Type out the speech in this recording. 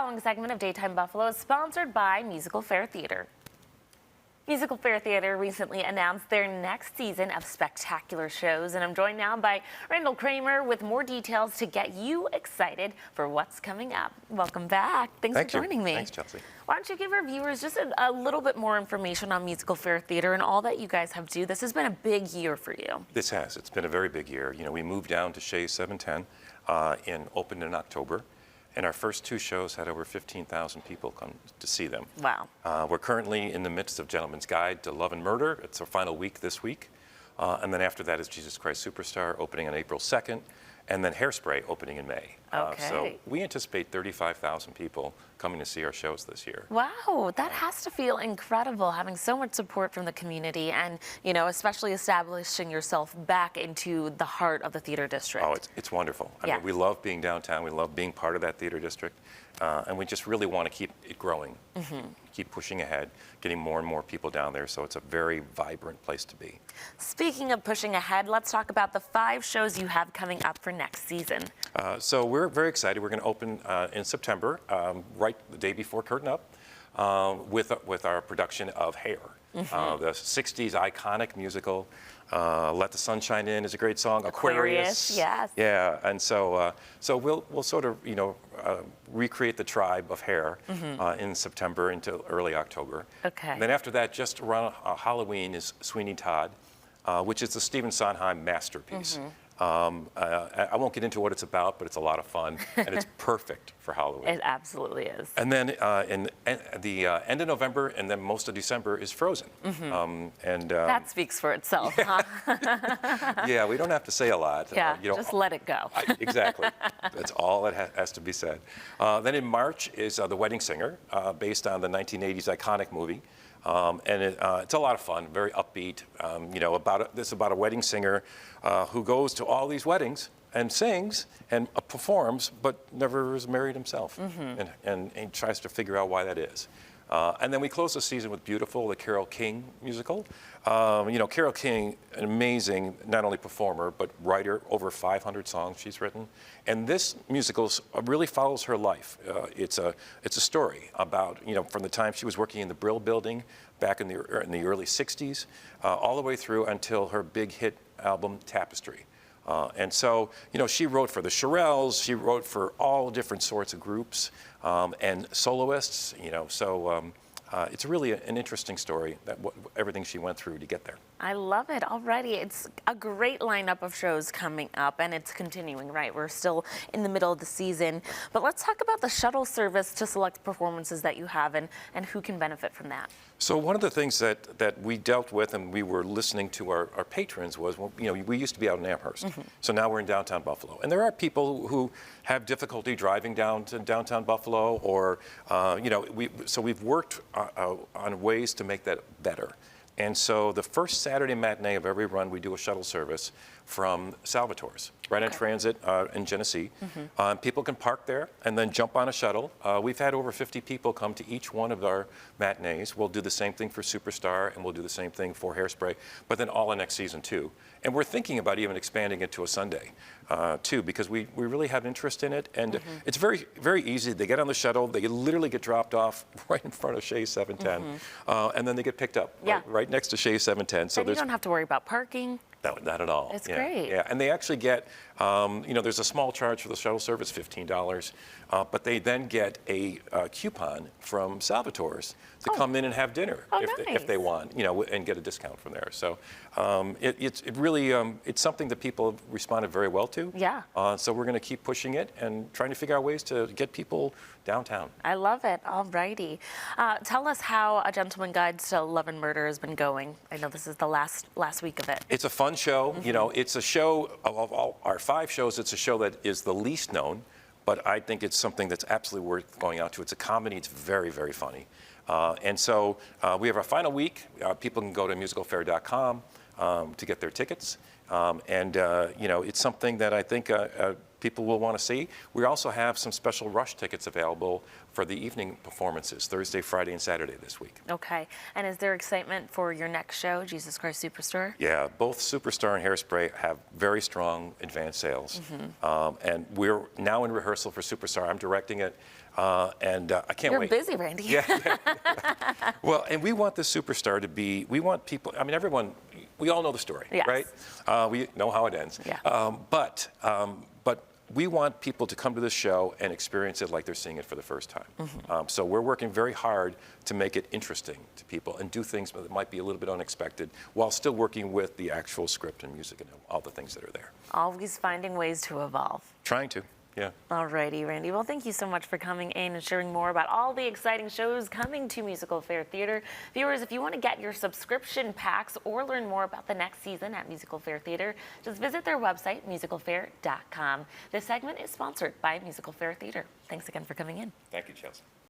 following segment of Daytime Buffalo is sponsored by MusicalFare Theatre. MusicalFare Theatre recently announced their next season of spectacular shows, and I'm joined now by Randall Kramer with more details to get you excited for what's coming up. Welcome back. Thanks for joining me. Thanks, Chelsea. Why don't you give our viewers just a little bit more information on MusicalFare Theatre and all that you guys have to do? This has been a big year for you. This has. It's been a very big year. You know, we moved down to Shea 710 and opened in October. And our first two shows had over 15,000 people come to see them. Wow. We're currently in the midst of Gentleman's Guide to Love and Murder. It's our final week this week. And then after that is Jesus Christ Superstar, opening on April 2nd. And then Hairspray opening in May. Okay. So we anticipate 35,000 people coming to see our shows this year. Wow, that has to feel incredible, having so much support from the community and, you know, especially establishing yourself back into the heart of the theater district. Oh, it's wonderful. I mean, we love being downtown. We love being part of that theater district. And we just really want to keep it growing, keep pushing ahead, getting more and more people down there. So it's a very vibrant place to be. Speaking of pushing ahead, let's talk about the 5 shows you have coming up for next season. So we're very excited. We're going to open in September, right the day before Curtain Up, with our production of Hair. The 60s iconic musical. Let the Sunshine In is a great song. Aquarius. Yes. Yeah, and so we'll sort of, you know, recreate the tribe of Hair in September until early October. Okay. And then after that, just around Halloween is Sweeney Todd, which is the Stephen Sondheim masterpiece. I won't get into what it's about, but it's a lot of fun, and it's perfect for Halloween. It absolutely is. And then in the end of November and then most of December is Frozen. That speaks for itself, huh? Yeah, we don't have to say a lot. Yeah, you know, just let it go. Exactly. That's all that has to be said. Then in March is The Wedding Singer, based on the 1980s iconic movie. It's a lot of fun, very upbeat. You know, this is about a wedding singer who goes to all these weddings and sings and performs, but never is married himself, and tries to figure out why that is. And then we close the season with Beautiful, the Carole King musical. You know, Carole King, an amazing, not only performer, but writer, over 500 songs she's written. And this musical really follows her life. It's a story about, you know, from the time she was working in the Brill Building back in the early 60s, all the way through until her big hit album, Tapestry. And so, you know, she wrote for the Shirelles, she wrote for all different sorts of groups and soloists, you know, so it's really an interesting story, everything she went through to get there. I love it already. It's a great lineup of shows coming up, and it's continuing, right? We're still in the middle of the season. But let's talk about the shuttle service to select performances that you have and who can benefit from that. So one of the things that we dealt with and we were listening to our patrons was, well, you know, we used to be out in Amherst. So now we're in downtown Buffalo. And there are people who have difficulty driving down to downtown Buffalo or, you know, so we've worked on ways to make that better. And so the first Saturday matinee of every run, we do a shuttle service from Salvatore's, right on Transit in Genesee. People can park there and then jump on a shuttle. We've had over 50 people come to each one of our matinees. We'll do the same thing for Superstar, and we'll do the same thing for Hairspray, but then all in next season too. And we're thinking about even expanding it to a Sunday too, because we really have interest in it. And it's very, very easy. They get on the shuttle, they literally get dropped off right in front of Shea 710, and then they get picked up right next to Shea 710. So you don't have to worry about parking. No, not at all. It's great. Yeah, and they actually get, you know, there's a small charge for the shuttle service, $15, but they then get a coupon from Salvatore's to come in and have dinner if they want, you know, and get a discount from there. So it really, it's something that people have responded very well to. Yeah. So we're going to keep pushing it and trying to figure out ways to get people downtown. I love it. All righty. Tell us how A Gentleman's Guide to Love and Murder has been going. I know this is the last week of it. It's a fun show. You know, it's a show of all our 5 shows. It's a show that is the least known, but I think it's something that's absolutely worth going out to. It's a comedy. It's very, very funny. And so we have our final week. People can go to musicalfare.com to get their tickets. You know, it's something that I think people will want to see. We also have some special rush tickets available for the evening performances, Thursday, Friday, and Saturday this week. Okay. And is there excitement for your next show, Jesus Christ Superstar? Yeah, both Superstar and Hairspray have very strong advance sales. And we're now in rehearsal for Superstar. I'm directing it. and I can't You're wait. busy, Randy. Yeah. Well, and we want the superstar to be, we want people, I mean, everyone, we all know the story, Yes. right? We know how it ends. Yeah. But we want people to come to the show and experience it like they're seeing it for the first time. So we're working very hard to make it interesting to people and do things that might be a little bit unexpected while still working with the actual script and music and all the things that are there. Always finding ways to evolve. Trying to, yeah. Alrighty, Randy. Well, thank you so much for coming in and sharing more about all the exciting shows coming to MusicalFare Theatre. Viewers, if you want to get your subscription packs or learn more about the next season at MusicalFare Theatre, just visit their website, musicalfare.com. This segment is sponsored by MusicalFare Theatre. Thanks again for coming in. Thank you, Chelsea.